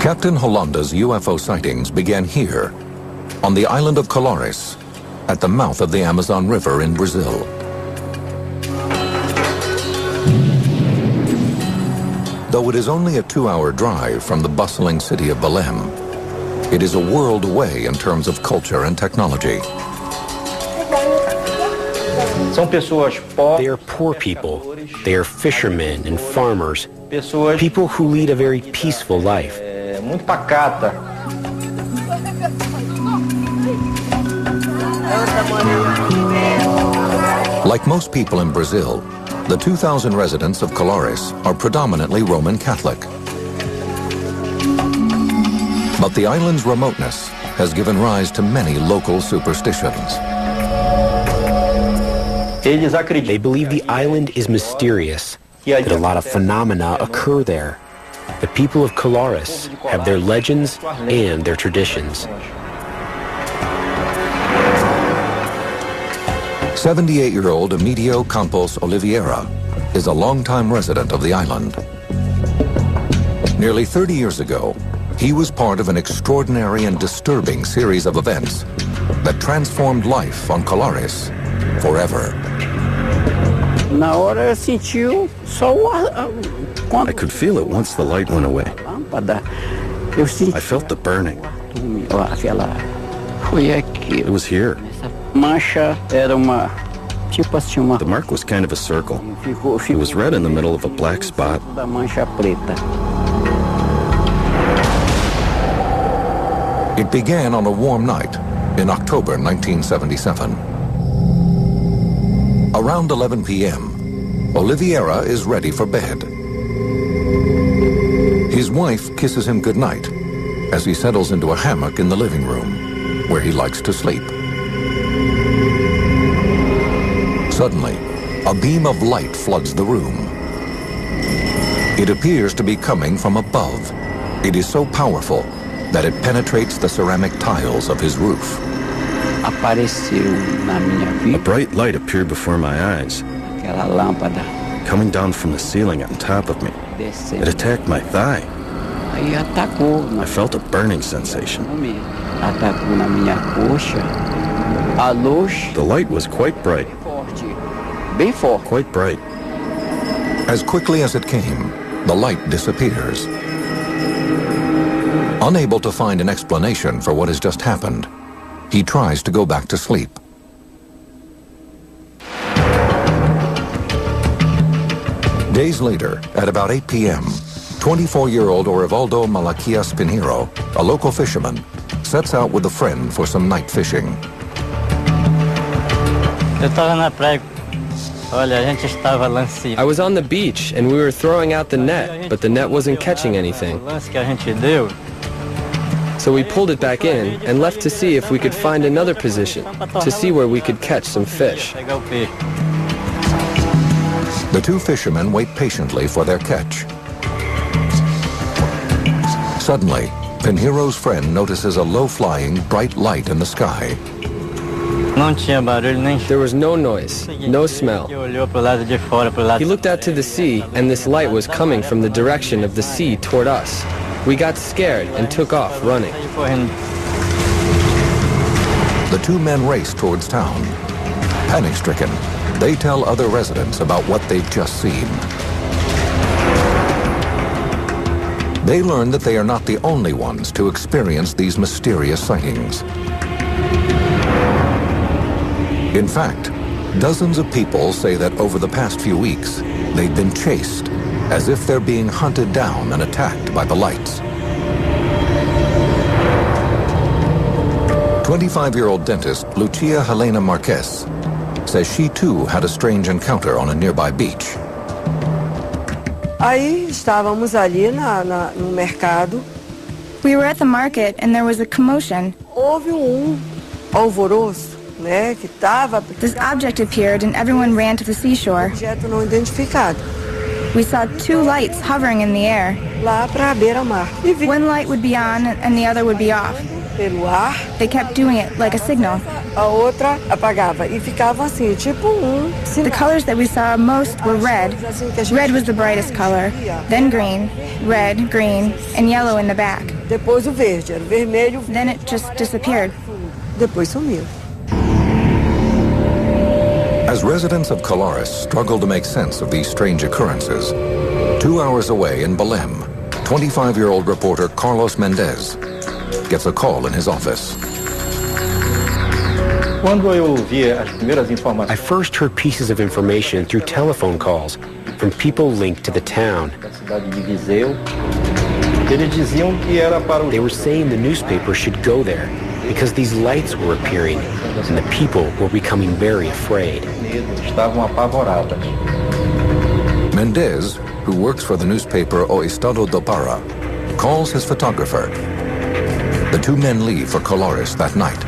Captain Holanda's UFO sightings began here, on the island of Colores, at the mouth of the Amazon River in Brazil. Though it is only a 2-hour drive from the bustling city of Belém, it is a world away in terms of culture and technology. They are poor people. They are fishermen and farmers, people who lead a very peaceful life. Like most people in Brazil, the 2,000 residents of Colores are predominantly Roman Catholic. But the island's remoteness has given rise to many local superstitions. They believe the island is mysterious, that a lot of phenomena occur there. The people of Colores have their legends and their traditions. 78-year-old Emilio Campos Oliveira is a longtime resident of the island. Nearly 30 years ago, he was part of an extraordinary and disturbing series of events that transformed life on Colores forever. I could feel it once the light went away. I felt the burning. It was here. The mark was kind of a circle. It was red in the middle of a black spot. It began on a warm night in October 1977. Around 11 p.m., Oliveira is ready for bed. His wife kisses him goodnight as he settles into a hammock in the living room, where he likes to sleep. Suddenly, a beam of light floods the room. It appears to be coming from above. It is so powerful that it penetrates the ceramic tiles of his roof. A bright light appeared before my eyes, coming down from the ceiling on top of me. It attacked my thigh. I felt a burning sensation. The light was quite bright. Quite bright. As quickly as it came, the light disappears. Unable to find an explanation for what has just happened, he tries to go back to sleep. Days later, at about 8 p.m., 24-year-old Orivaldo Malaquias Pinheiro, a local fisherman, sets out with a friend for some night fishing. I was on the beach and we were throwing out the net, but the net wasn't catching anything. So we pulled it back in and left to see if we could find another position, to see where we could catch some fish. The two fishermen wait patiently for their catch. Suddenly, Pinheiro's friend notices a low-flying, bright light in the sky. There was no noise, no smell. He looked out to the sea, and this light was coming from the direction of the sea toward us. We got scared and took off running. The two men race towards town. Panic-stricken, they tell other residents about what they've just seen. They learn that they are not the only ones to experience these mysterious sightings. In fact, dozens of people say that over the past few weeks, they've been chased, as if they're being hunted down and attacked by the lights. 25-year-old dentist Lucia Helena Marquez says she too had a strange encounter on a nearby beach. Aí estávamos ali no mercado. We were at the market and there was a commotion. Houve alvoroço, né, que tava. This object appeared and everyone ran to the seashore. Objeto não identificado. We saw two lights hovering in the air. Lá para a beira-mar. One light would be on and the other would be off. pelo ar. They kept doing it like a signal. A outra apagava e ficava assim, tipo The colors that we saw most were red. Red was the brightest color, then green, red, green, and yellow in the back. Depois o verde, era o vermelho. Then it just disappeared. Depois sumiu. As residents of Colares struggle to make sense of these strange occurrences, 2 hours away in Belém, 25-year-old reporter Carlos Mendez gets a call in his office. I first heard pieces of information through telephone calls from people linked to the town. They were saying the newspaper should go there because these lights were appearing and the people were becoming very afraid. Mendez, who works for the newspaper O Estado do Pará, calls his photographer. The two men leave for Colares that night.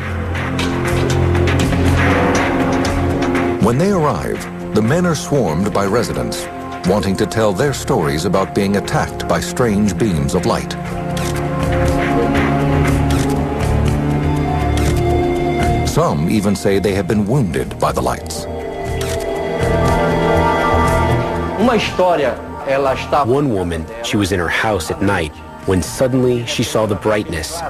When they arrive, the men are swarmed by residents wanting to tell their stories about being attacked by strange beams of light. Some even say they have been wounded by the lights. One woman, she was in her house at night when suddenly she saw the brightness.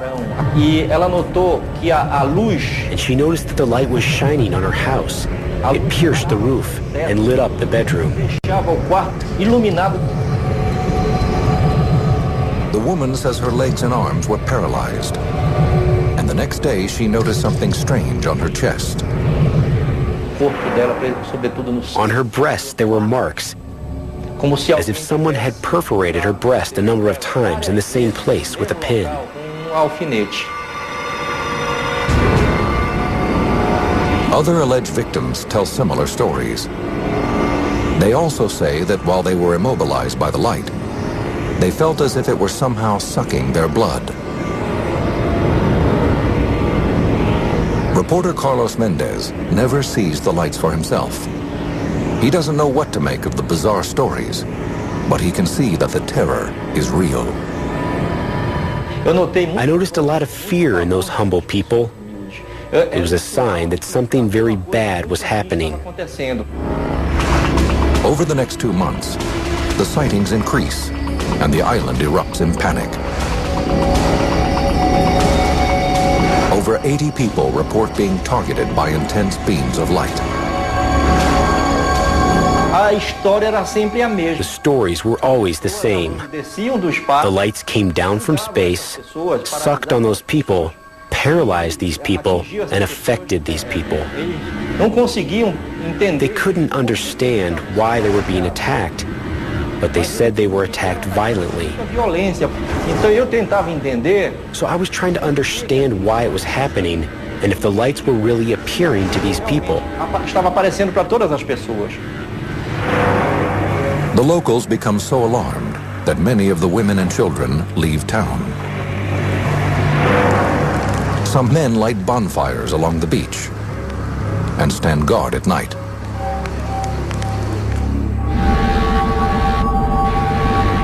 And she noticed that the light was shining on her house. It pierced the roof and lit up the bedroom. The woman says her legs and arms were paralyzed. And the next day she noticed something strange on her chest. On her breast there were marks, as if someone had perforated her breast a number of times in the same place with a pin. Other alleged victims tell similar stories. They also say that while they were immobilized by the light, they felt as if it were somehow sucking their blood. Reporter Carlos Mendez never sees the lights for himself. He doesn't know what to make of the bizarre stories, but he can see that the terror is real. I noticed a lot of fear in those humble people. It was a sign that something very bad was happening. Over the next 2 months, the sightings increase and the island erupts in panic. Over 80 people report being targeted by intense beams of light. The stories were always the same. The lights came down from space, sucked on those people, paralyzed these people, and affected these people. They couldn't understand why they were being attacked, but they said they were attacked violently. So I was trying to understand why it was happening and if the lights were really appearing to these people. The locals become so alarmed that many of the women and children leave town. Some men light bonfires along the beach and stand guard at night.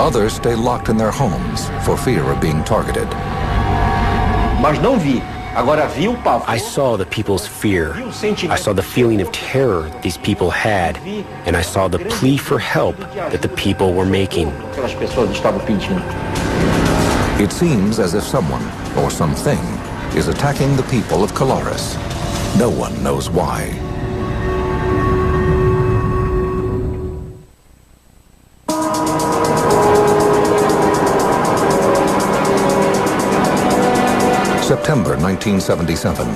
Others stay locked in their homes for fear of being targeted. I saw the people's fear. I saw the feeling of terror these people had, and I saw the plea for help that the people were making. It seems as if someone or something is attacking the people of Colares. No one knows why. September 1977.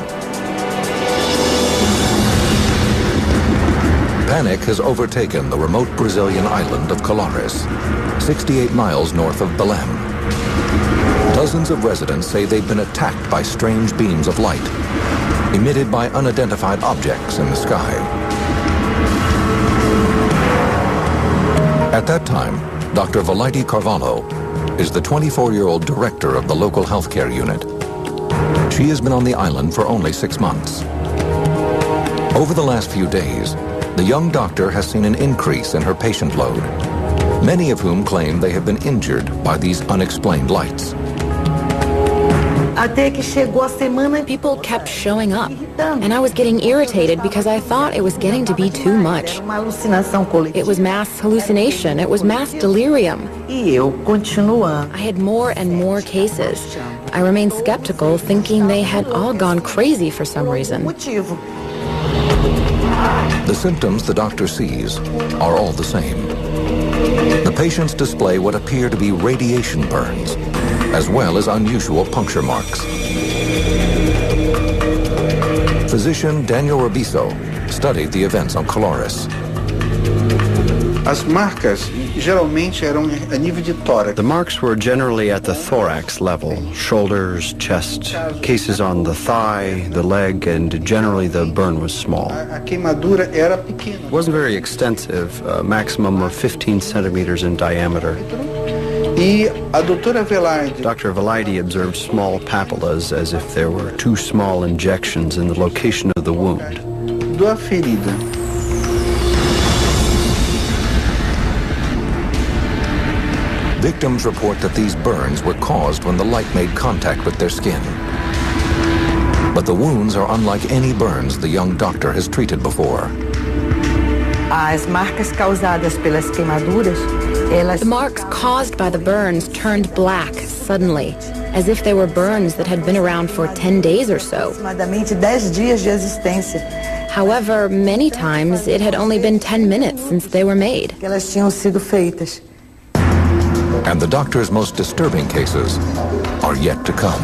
Panic has overtaken the remote Brazilian island of Colares, 68 miles north of Belém. Dozens of residents say they've been attacked by strange beams of light, emitted by unidentified objects in the sky. At that time, Dr. Valaide Carvalho is the 24-year-old director of the local healthcare unit. She has been on the island for only 6 months. Over the last few days, the young doctor has seen an increase in her patient load, many of whom claim they have been injured by these unexplained lights. People kept showing up, and I was getting irritated because I thought it was getting to be too much. It was mass hallucination. It was mass delirium. I had more and more cases. I remained skeptical, thinking they had all gone crazy for some reason. The symptoms the doctor sees are all the same. The patients display what appear to be radiation burns, as well as unusual puncture marks. Physician Daniel Rabiso studied the events on Colares. The marks were generally at the thorax level, shoulders, chest, cases on the thigh, the leg, and generally the burn was small. It wasn't very extensive, a maximum of 15 centimeters in diameter. Dr. Velayde observed small papillas as if there were 2 small injections in the location of the wound. Victims report that these burns were caused when the light made contact with their skin. But the wounds are unlike any burns the young doctor has treated before. The marks caused by the burns turned black suddenly, as if they were burns that had been around for 10 days or so. However, many times it had only been 10 minutes since they were made. And the doctor's most disturbing cases are yet to come.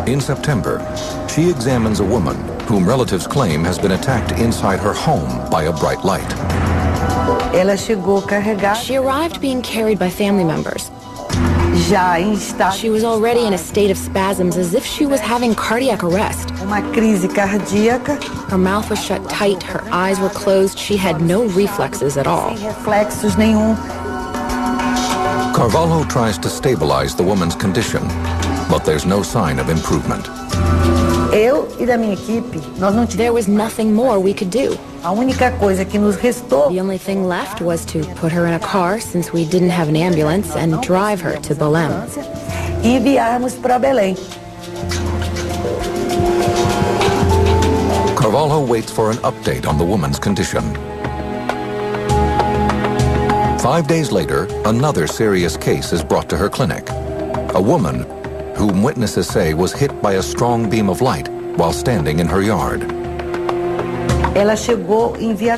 In September, she examines a woman whom relatives claim has been attacked inside her home by a bright light. She arrived being carried by family members. She was already in a state of spasms, as if she was having cardiac arrest. Her mouth was shut tight, her eyes were closed, she had no reflexes at all. Carvalho tries to stabilize the woman's condition, but there's no sign of improvement. There was nothing more we could do. The only thing left was to put her in a car, since we didn't have an ambulance, and drive her to Belém. Carvalho waits for an update on the woman's condition. 5 days later, another serious case is brought to her clinic. A woman whom witnesses say was hit by a strong beam of light while standing in her yard.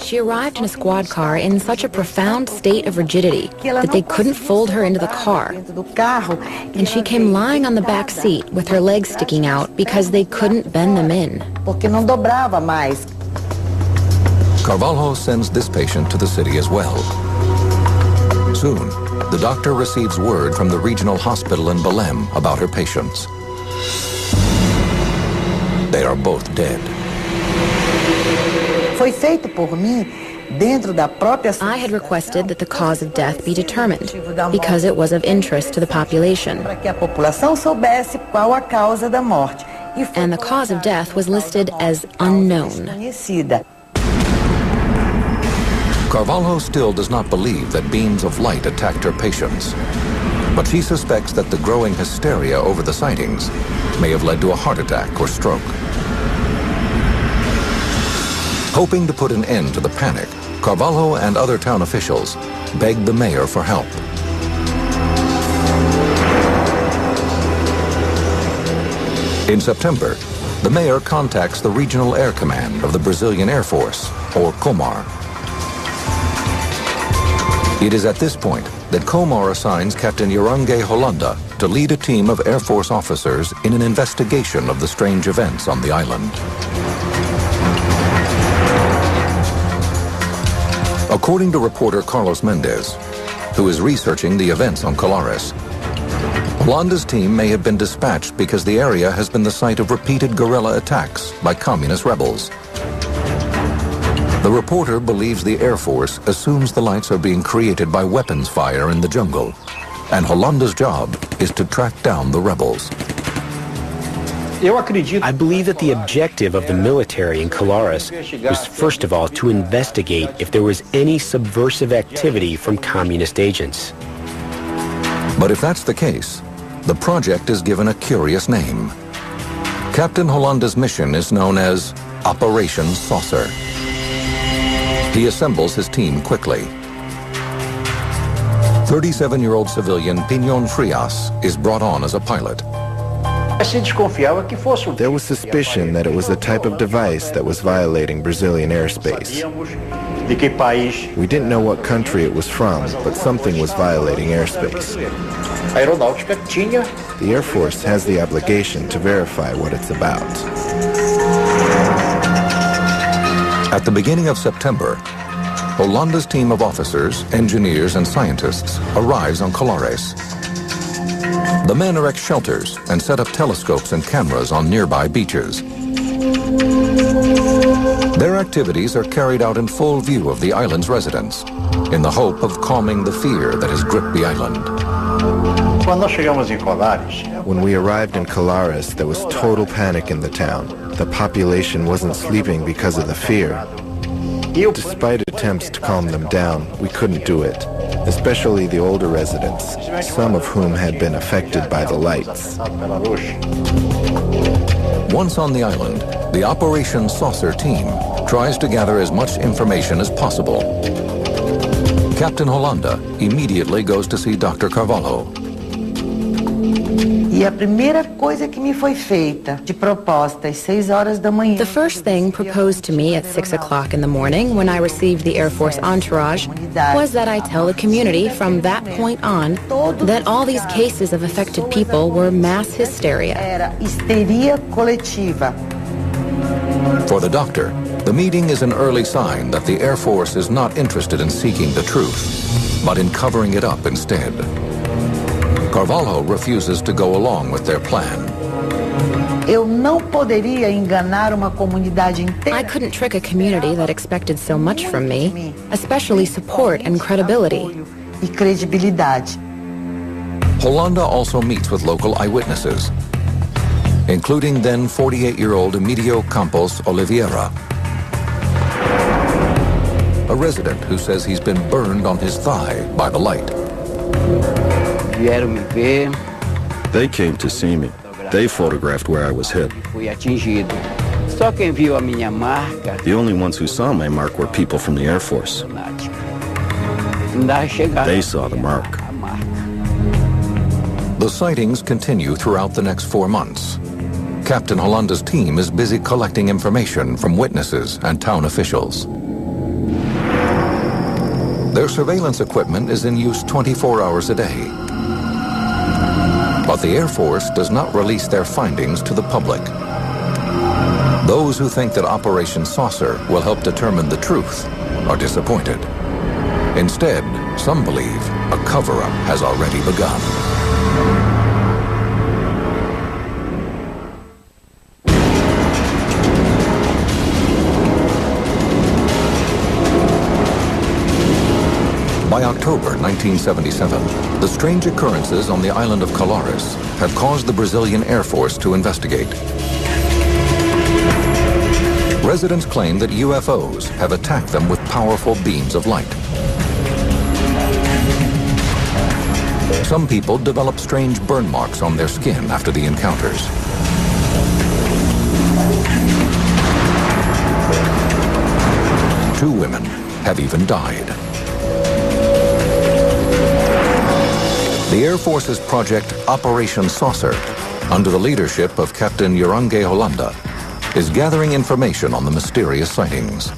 She arrived in a squad car in such a profound state of rigidity that they couldn't fold her into the car. And she came lying on the back seat with her legs sticking out because they couldn't bend them in. Carvalho sends this patient to the city as well. Soon, the doctor receives word from the regional hospital in Belém about her patients. They are both dead. I had requested that the cause of death be determined because it was of interest to the population. And the cause of death was listed as unknown. Carvalho still does not believe that beams of light attacked her patients, but she suspects that the growing hysteria over the sightings may have led to a heart attack or stroke. Hoping to put an end to the panic, Carvalho and other town officials begged the mayor for help. In September, the mayor contacts the Regional Air Command of the Brazilian Air Force, or COMAR. It is at this point that COMAR assigns Captain Jorange Holanda to lead a team of Air Force officers in an investigation of the strange events on the island. According to reporter Carlos Mendez, who is researching the events on Colares, Holanda's team may have been dispatched because the area has been the site of repeated guerrilla attacks by communist rebels. The reporter believes the Air Force assumes the lights are being created by weapons fire in the jungle, and Holanda's job is to track down the rebels. I believe that the objective of the military in Colares was first of all to investigate if there was any subversive activity from communist agents. But if that's the case, the project is given a curious name. Captain Holanda's mission is known as Operation Saucer. He assembles his team quickly. 37-year-old civilian Piñón Frias is brought on as a pilot. There was suspicion that it was a type of device that was violating Brazilian airspace. We didn't know what country it was from, but something was violating airspace. The Air Force has the obligation to verify what it's about. At the beginning of September, Holanda's team of officers, engineers, and scientists arrives on Colares. The men erect shelters and set up telescopes and cameras on nearby beaches. Their activities are carried out in full view of the island's residents, in the hope of calming the fear that has gripped the island. When we arrived in Colares, there was total panic in the town. The population wasn't sleeping because of the fear. Despite attempts to calm them down, we couldn't do it, especially the older residents, some of whom had been affected by the lights. Once on the island, the Operation Saucer team tries to gather as much information as possible. Captain Holanda immediately goes to see Dr. Carvalho. The first thing proposed to me at 6 o'clock in the morning when I received the Air Force entourage was that I tell the community from that point on that all these cases of affected people were mass hysteria. For the doctor, the meeting is an early sign that the Air Force is not interested in seeking the truth, but in covering it up instead. Carvalho refuses to go along with their plan. I couldn't trick a community that expected so much from me, especially support and credibility. Holanda also meets with local eyewitnesses, including then 48-year-old Emilio Campos Oliveira, a resident who says he's been burned on his thigh by the light. They came to see me. They photographed where I was hit. The only ones who saw my mark were people from the Air Force. They saw the mark. The sightings continue throughout the next 4 months. Captain Holanda's team is busy collecting information from witnesses and town officials. Their surveillance equipment is in use 24 hours a day. But the Air Force does not release their findings to the public. Those who think that Operation Saucer will help determine the truth are disappointed. Instead, some believe a cover-up has already begun. By October 1977, the strange occurrences on the island of Colares have caused the Brazilian Air Force to investigate. Residents claim that UFOs have attacked them with powerful beams of light. Some people develop strange burn marks on their skin after the encounters. Two women have even died. The Air Force's project Operation Saucer, under the leadership of Captain Urangue Holanda, is gathering information on the mysterious sightings.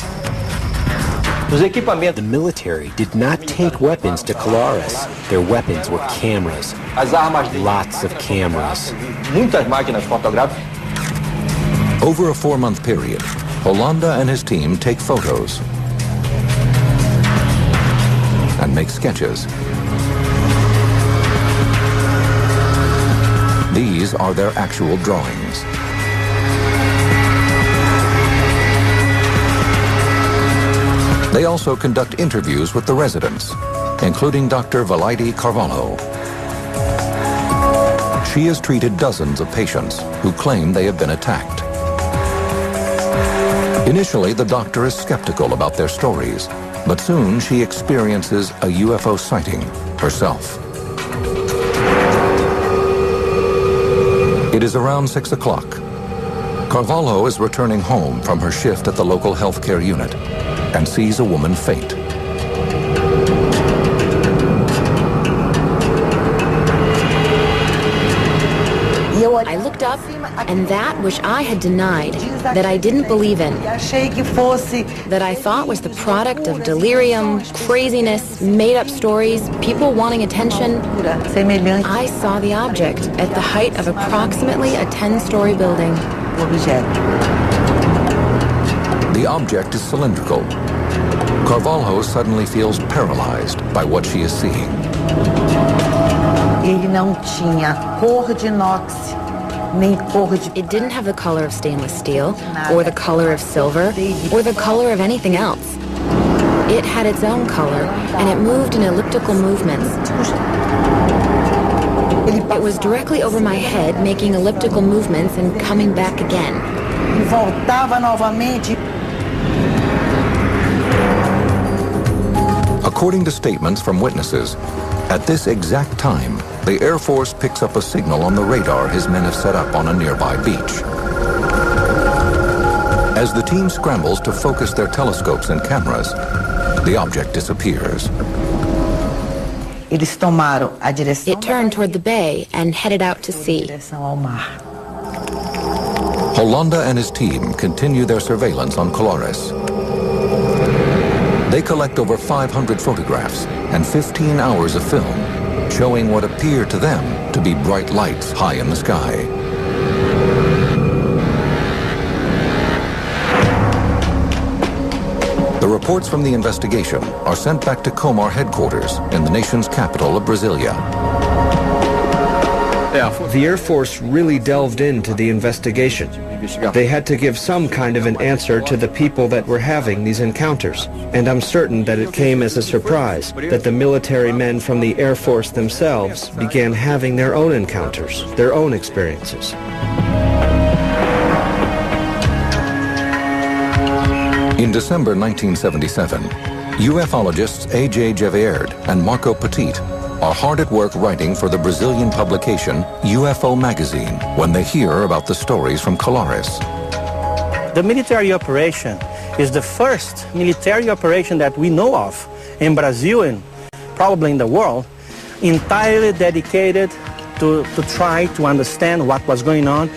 The military did not take weapons to Colares. Their weapons were cameras. Lots of cameras. Over a 4-month period, Holanda and his team take photos and make sketches. These are their actual drawings. They also conduct interviews with the residents, including Dr. Valaide Carvalho. She has treated dozens of patients who claim they have been attacked. Initially, the doctor is skeptical about their stories, but soon she experiences a UFO sighting herself. It is around 6 o'clock. Carvalho is returning home from her shift at the local healthcare unit and sees a woman faint. I looked up, and that which I had denied, that I didn't believe in, that I thought was the product of delirium, craziness, made-up stories, people wanting attention, I saw the object at the height of approximately a 10-story building. The object is cylindrical. Carvalho suddenly feels paralyzed by what she is seeing. It didn't have the color of stainless steel, or the color of silver, or the color of anything else. It had its own color, and it moved in elliptical movements. It was directly over my head, making elliptical movements and coming back again. According to statements from witnesses, at this exact time, the Air Force picks up a signal on the radar his men have set up on a nearby beach. As the team scrambles to focus their telescopes and cameras, the object disappears. It turned toward the bay and headed out to sea. Hollanda and his team continue their surveillance on Colares. They collect over 500 photographs and 15 hours of film, showing what appear to them to be bright lights high in the sky. The reports from the investigation are sent back to Comar headquarters in the nation's capital of Brasilia. The Air Force really delved into the investigation. They had to give some kind of an answer to the people that were having these encounters. And I'm certain that it came as a surprise that the military men from the Air Force themselves began having their own encounters, their own experiences. In December 1977, ufologists A.J. Gevaerd and Marco Petit are hard at work writing for the Brazilian publication UFO magazine when they hear about the stories from Colares. The military operation is the first military operation that we know of in Brazil and probably in the world, entirely dedicated to try to understand what was going on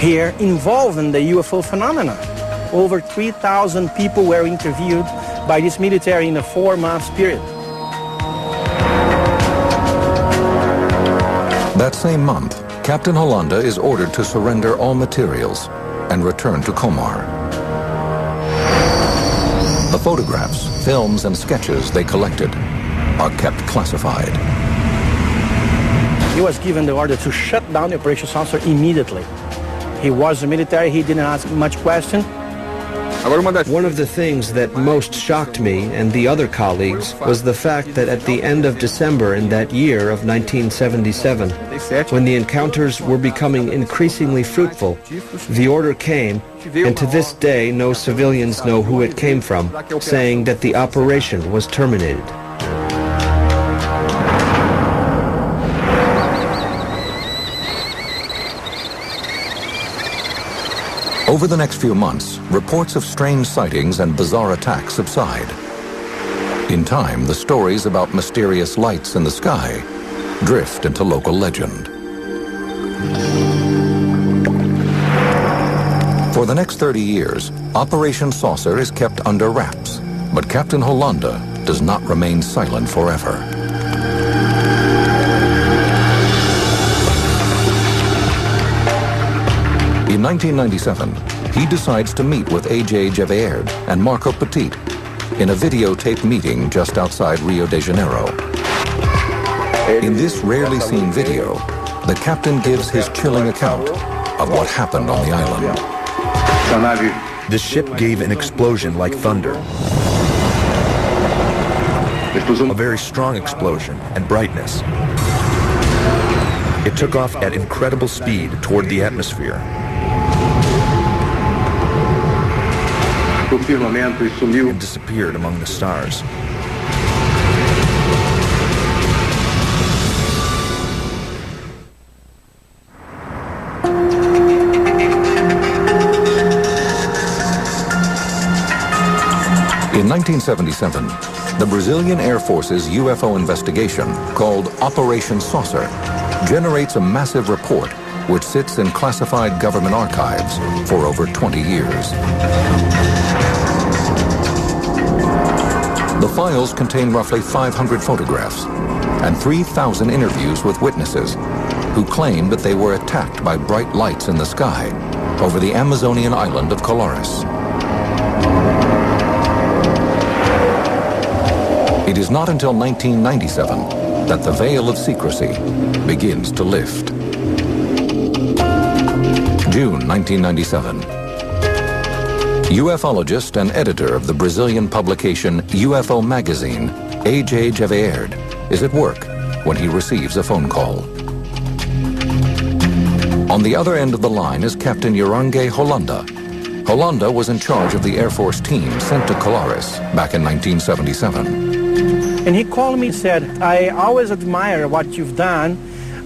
here involved in the UFO phenomena. Over 3,000 people were interviewed by this military in a 4-month period. That same month, Captain Hollanda is ordered to surrender all materials and return to Comar. The photographs, films, and sketches they collected are kept classified. He was given the order to shut down the operations officer immediately. He was a military, he didn't ask much question. One of the things that most shocked me and the other colleagues was the fact that at the end of December in that year of 1977, when the encounters were becoming increasingly fruitful, the order came, and to this day no civilians know who it came from, saying that the operation was terminated. Over the next few months, reports of strange sightings and bizarre attacks subside. In time, the stories about mysterious lights in the sky drift into local legend. For the next 30 years, Operation Saucer is kept under wraps, but Captain Hollanda does not remain silent forever. In 1997, he decides to meet with A.J. Gevaerd and Marco Petit in a videotaped meeting just outside Rio de Janeiro. In this rarely seen video, the captain gives his chilling account of what happened on the island. The ship gave an explosion like thunder. A very strong explosion and brightness. It took off at incredible speed toward the atmosphere. And disappeared among the stars. 1977, the Brazilian Air Force's UFO investigation, called Operation Saucer, generates a massive report which sits in classified government archives for over 20 years. The files contain roughly 500 photographs and 3,000 interviews with witnesses who claim that they were attacked by bright lights in the sky over the Amazonian island of Colares. It is not until 1997 that the veil of secrecy begins to lift. June 1997. UFologist and editor of the Brazilian publication UFO magazine, A.J. Geveerd, is at work when he receives a phone call. On the other end of the line is Captain Urangue Holanda. Holanda was in charge of the Air Force team sent to Colares back in 1977. And he called me and said, I always admire what you've done.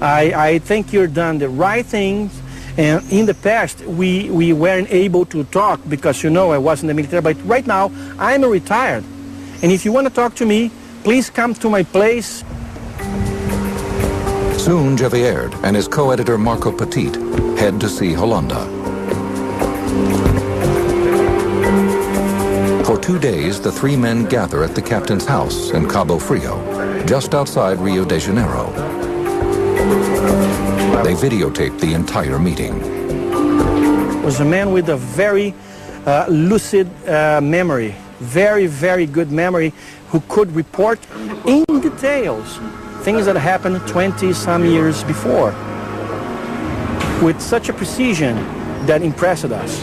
I think you've done the right things. And in the past, we weren't able to talk because, you know, I was in the military. But right now, I'm retired. And if you want to talk to me, please come to my place. Soon, Geveerd and his co-editor Marco Petit head to see Holanda. For 2 days, the three men gather at the captain's house in Cabo Frio, just outside Rio de Janeiro. They videotape the entire meeting. Was a man with a very lucid memory, very, very good memory, who could report in details things that happened 20-some years before, with such a precision that impressed us.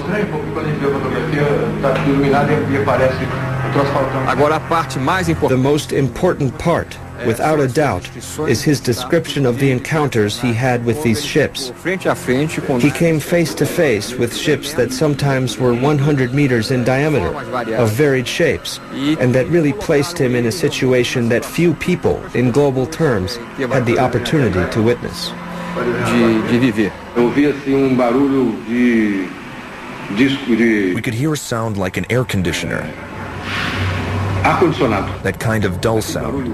The most important part, without a doubt, is his description of the encounters he had with these ships. He came face to face with ships that sometimes were 100 meters in diameter, of varied shapes, and that really placed him in a situation that few people, in global terms, had the opportunity to witness. We could hear a sound like an air conditioner. That kind of dull sound.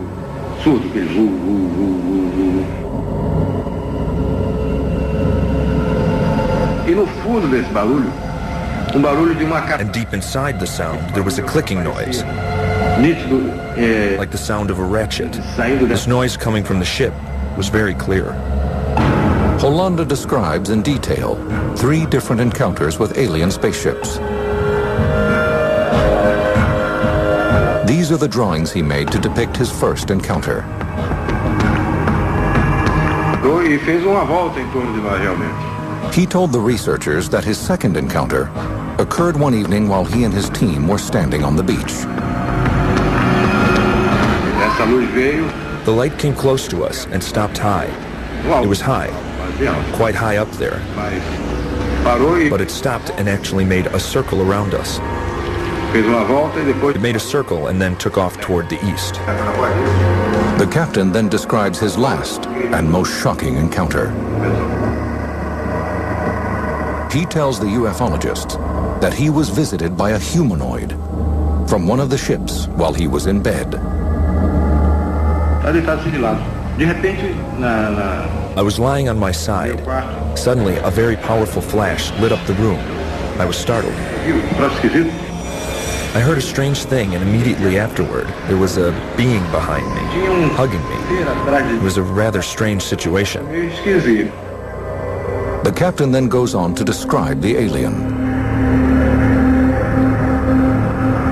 And deep inside the sound, there was a clicking noise, like the sound of a ratchet. This noise coming from the ship was very clear. Holanda describes in detail 3 different encounters with alien spaceships. These are the drawings he made to depict his first encounter. He told the researchers that his second encounter occurred one evening while he and his team were standing on the beach. The light came close to us and stopped high. It was high, quite high up there. But it stopped and actually made a circle around us. It made a circle and then took off toward the east. The captain then describes his last and most shocking encounter. He tells the ufologists that he was visited by a humanoid from one of the ships while he was in bed. I was lying on my side. Suddenly, a very powerful flash lit up the room. I was startled. I heard a strange thing, and immediately afterward, there was a being behind me, hugging me. It was a rather strange situation. The captain then goes on to describe the alien.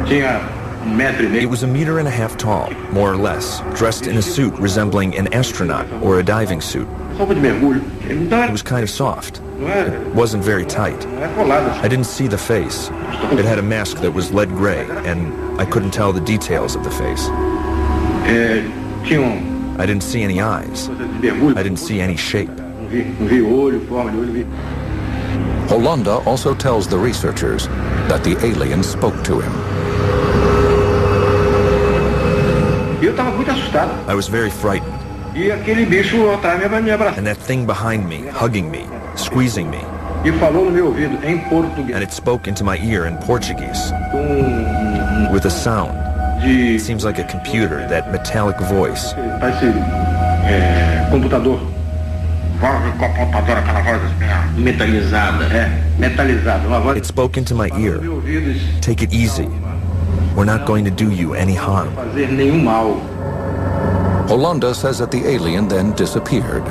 It was 1.5 meters tall, more or less, dressed in a suit resembling an astronaut or a diving suit. It was kind of soft. It wasn't very tight. I didn't see the face. It had a mask that was lead gray, and I couldn't tell the details of the face. I didn't see any eyes. I didn't see any shape. Holanda also tells the researchers that the alien spoke to him. I was very frightened. And that thing behind me, hugging me, squeezing me. And it spoke into my ear in Portuguese, with a sound It seems like a computer, that metallic voice. Computador. Metalizada. It spoke into my ear. Take it easy. We're not going to do you any harm. Hollanda says that the alien then disappeared.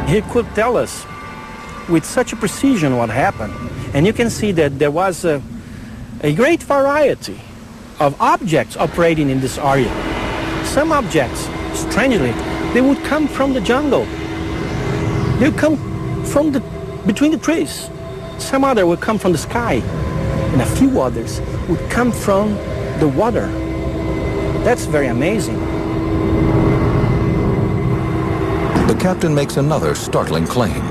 He could tell us with such a precision what happened. And you can see that there was a great variety of objects operating in this area. Some objects, strangely, they would come from the jungle. They would come from between the trees. Some other would come from the sky. And a few others would come from the water. That's very amazing. The captain makes another startling claim.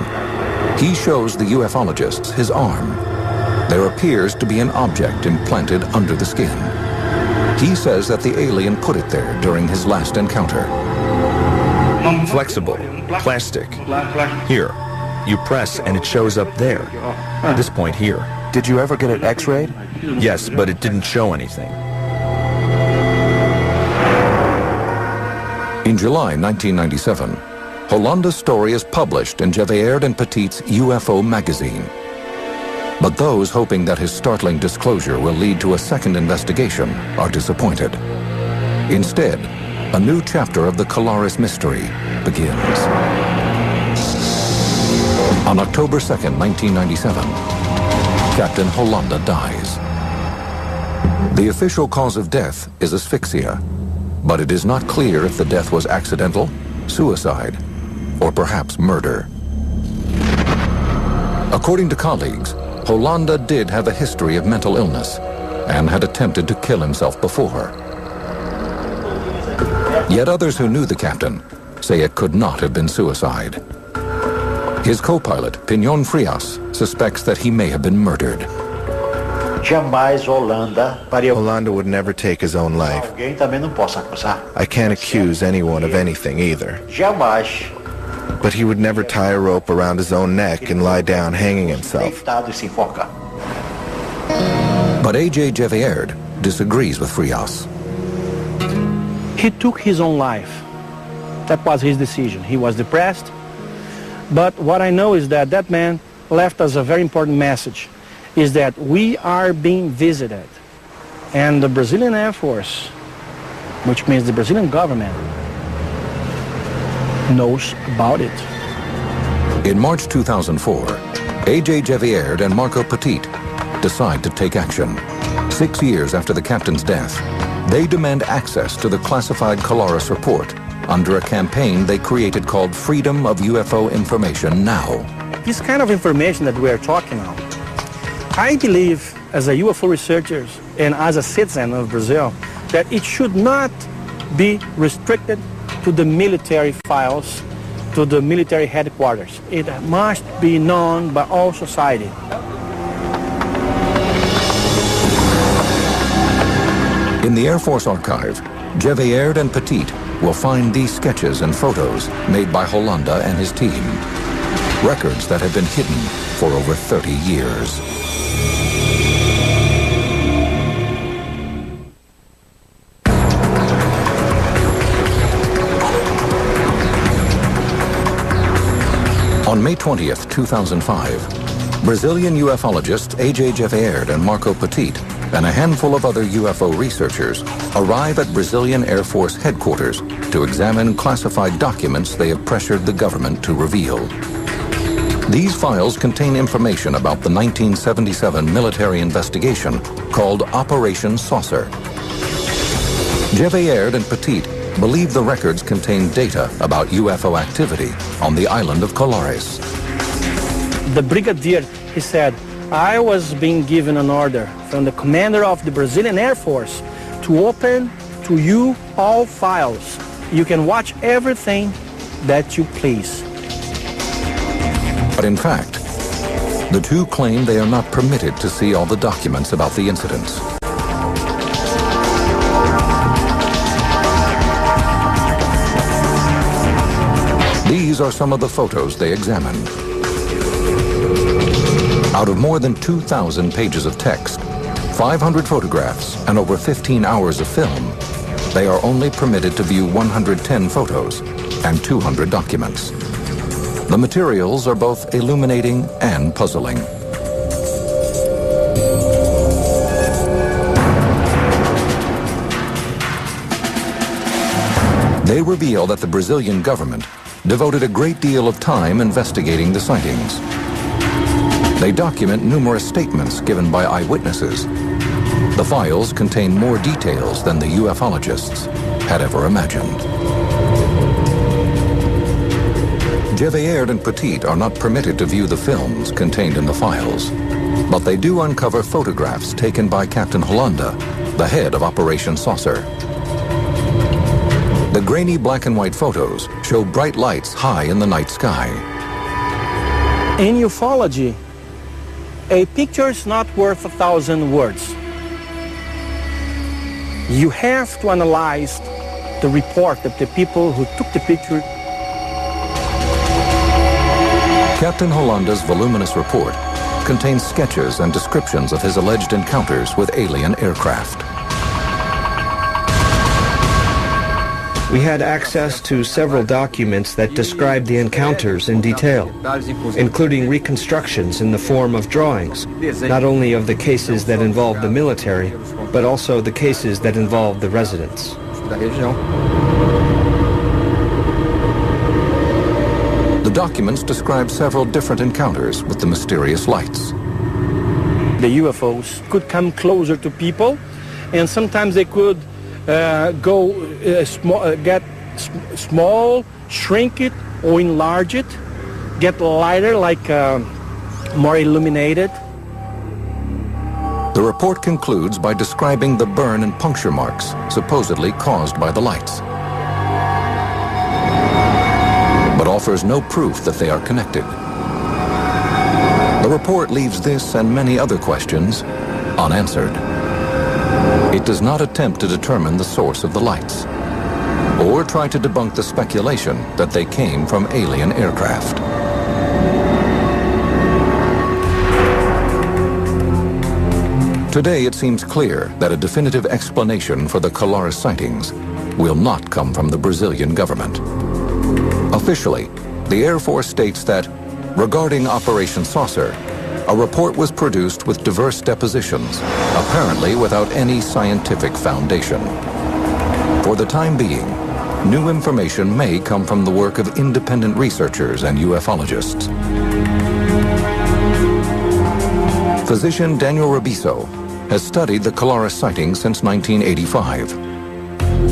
He shows the ufologists his arm. There appears to be an object implanted under the skin. He says that the alien put it there during his last encounter. Flexible, plastic. Here, you press and it shows up there. This point here. Did you ever get it x-rayed? Yes, but it didn't show anything. In July 1997, Hollanda's story is published in Gevaerd and Petit's UFO magazine. But those hoping that his startling disclosure will lead to a second investigation are disappointed. Instead, a new chapter of the Colares mystery begins. On October 2nd, 1997, Captain Hollanda dies. The official cause of death is asphyxia, but it is not clear if the death was accidental, suicide, or perhaps murder. According to colleagues, Hollanda did have a history of mental illness and had attempted to kill himself before. Yet others who knew the captain say it could not have been suicide. His co-pilot, Piñón Frias, suspects that he may have been murdered. Hollanda would never take his own life. I can't accuse anyone of anything either. But he would never tie a rope around his own neck and lie down hanging himself. But A.J. Gevaerd disagrees with Frias. He took his own life. That was his decision. He was depressed. But what I know is that that man left us a very important message, is that we are being visited. And the Brazilian Air Force, which means the Brazilian government, knows about it. In March 2004, A.J. Gevaerd and Marco Petit decide to take action. 6 years after the captain's death, they demand access to the classified Colares report under a campaign they created called Freedom of UFO Information Now. This kind of information that we are talking about, I believe as a UFO researcher and as a citizen of Brazil, that it should not be restricted to the military files, to the military headquarters. It must be known by all society. In the Air Force archive, Gevaerd and Petit will find these sketches and photos made by Hollanda and his team. Records that have been hidden for over 30 years. On May 20th, 2005, Brazilian ufologists A.J. Gevaerd and Marco Petit and a handful of other UFO researchers arrive at Brazilian Air Force headquarters to examine classified documents they have pressured the government to reveal. These files contain information about the 1977 military investigation called Operation Saucer. Gevaerd and Petit believe the records contain data about UFO activity on the island of Colares. The brigadier, he said, I was being given an order from the commander of the Brazilian Air Force to open to you all files. You can watch everything that you please. But in fact, the two claim they are not permitted to see all the documents about the incidents. These are some of the photos they examined. Out of more than 2,000 pages of text, 500 photographs and over 15 hours of film, they are only permitted to view 110 photos and 200 documents. The materials are both illuminating and puzzling. They reveal that the Brazilian government devoted a great deal of time investigating the sightings. They document numerous statements given by eyewitnesses. The files contain more details than the ufologists had ever imagined. Gevaerd and Petit are not permitted to view the films contained in the files, but they do uncover photographs taken by Captain Hollanda, the head of Operation Saucer. The grainy black and white photos show bright lights high in the night sky. In ufology, a picture is not worth 1,000 words. You have to analyze the report of the people who took the picture. Captain Hollanda's voluminous report contains sketches and descriptions of his alleged encounters with alien aircraft. We had access to several documents that describe the encounters in detail, including reconstructions in the form of drawings, not only of the cases that involved the military, but also the cases that involved the residents. The documents describe several different encounters with the mysterious lights. The UFOs could come closer to people, and sometimes they could get small, shrink it, or enlarge it, get lighter, like more illuminated. The report concludes by describing the burn and puncture marks supposedly caused by the lights, but offers no proof that they are connected. The report leaves this and many other questions unanswered. It does not attempt to determine the source of the lights, or try to debunk the speculation that they came from alien aircraft. Today it seems clear that a definitive explanation for the Colares sightings will not come from the Brazilian government. Officially, the Air Force states that, regarding Operation Saucer, a report was produced with diverse depositions, apparently without any scientific foundation. For the time being, new information may come from the work of independent researchers and ufologists. Physician Daniel Rebisso has studied the Colares sightings since 1985.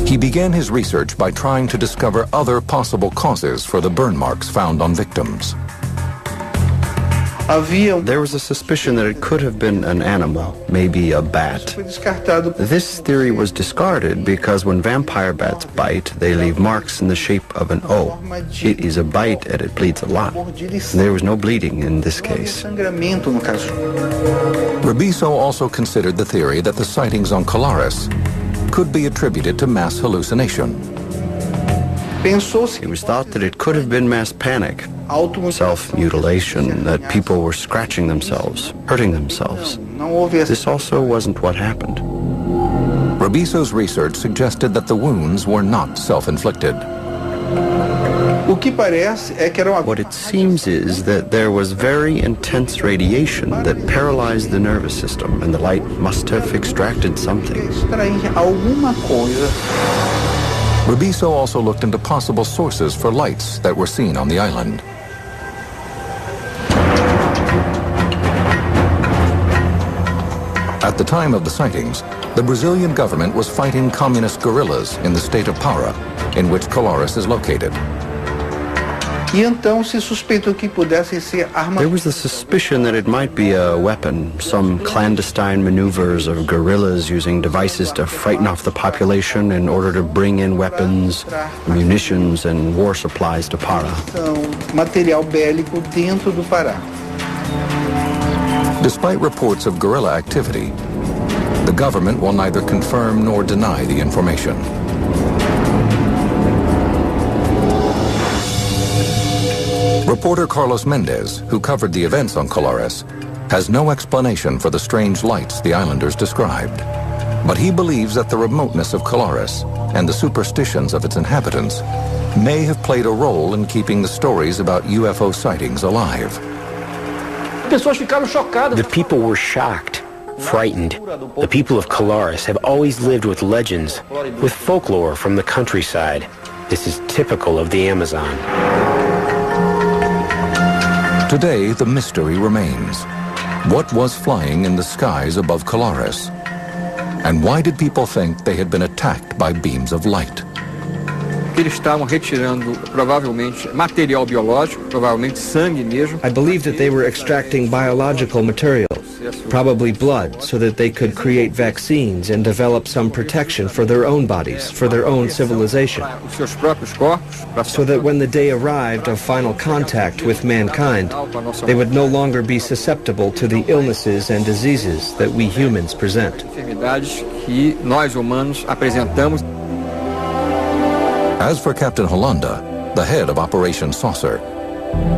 He began his research by trying to discover other possible causes for the burn marks found on victims. There was a suspicion that it could have been an animal, maybe a bat. This theory was discarded because when vampire bats bite, they leave marks in the shape of an O. It is a bite and it bleeds a lot. There was no bleeding in this case. Rebisso also considered the theory that the sightings on Colares could be attributed to mass hallucination. It was thought that it could have been mass panic, self-mutilation, that people were scratching themselves, hurting themselves. This also wasn't what happened. Rebisso's research suggested that the wounds were not self-inflicted. What it seems is that there was very intense radiation that paralyzed the nervous system, and the light must have extracted something. Rebisso also looked into possible sources for lights that were seen on the island. At the time of the sightings, the Brazilian government was fighting communist guerrillas in the state of Para, in which Colares is located. There was the suspicion that it might be a weapon, some clandestine maneuvers of guerrillas using devices to frighten off the population in order to bring in weapons, munitions, and war supplies to Para. Despite reports of guerrilla activity, the government will neither confirm nor deny the information. Reporter Carlos Mendez, who covered the events on Colares, has no explanation for the strange lights the islanders described. But he believes that the remoteness of Colares and the superstitions of its inhabitants may have played a role in keeping the stories about UFO sightings alive. The people were shocked, frightened. The people of Colares have always lived with legends, with folklore from the countryside. This is typical of the Amazon. Today, the mystery remains. What was flying in the skies above Colares? And why did people think they had been attacked by beams of light? Eles estavam retirando, provavelmente, material biológico, provavelmente sangue mesmo. I believe that they were extracting biological material, probably blood, so that they could create vaccines and develop some protection for their own bodies, for their own civilization. So that when the day arrived of final contact with mankind, they would no longer be susceptible to the illnesses and diseases that we humans present. Enfermidades que nós humanos apresentamos. As for Captain Hollanda, the head of Operation Saucer,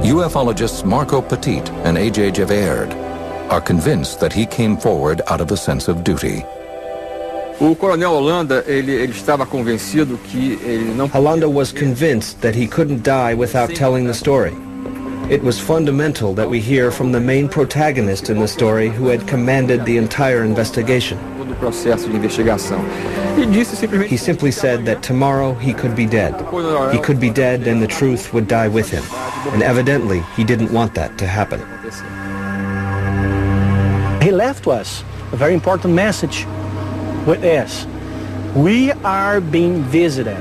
ufologists Marco Petit and A.J. Gevaerd are convinced that he came forward out of a sense of duty. O Coronel Hollanda, ele estava convencido que ele não. Hollanda was convinced that he couldn't die without telling the story. It was fundamental that we hear from the main protagonist in the story who had commanded the entire investigation. Todo o processo de investigação. He simply said that tomorrow he could be dead. He could be dead and the truth would die with him. And evidently he didn't want that to happen. He left us a very important message with us. We are being visited.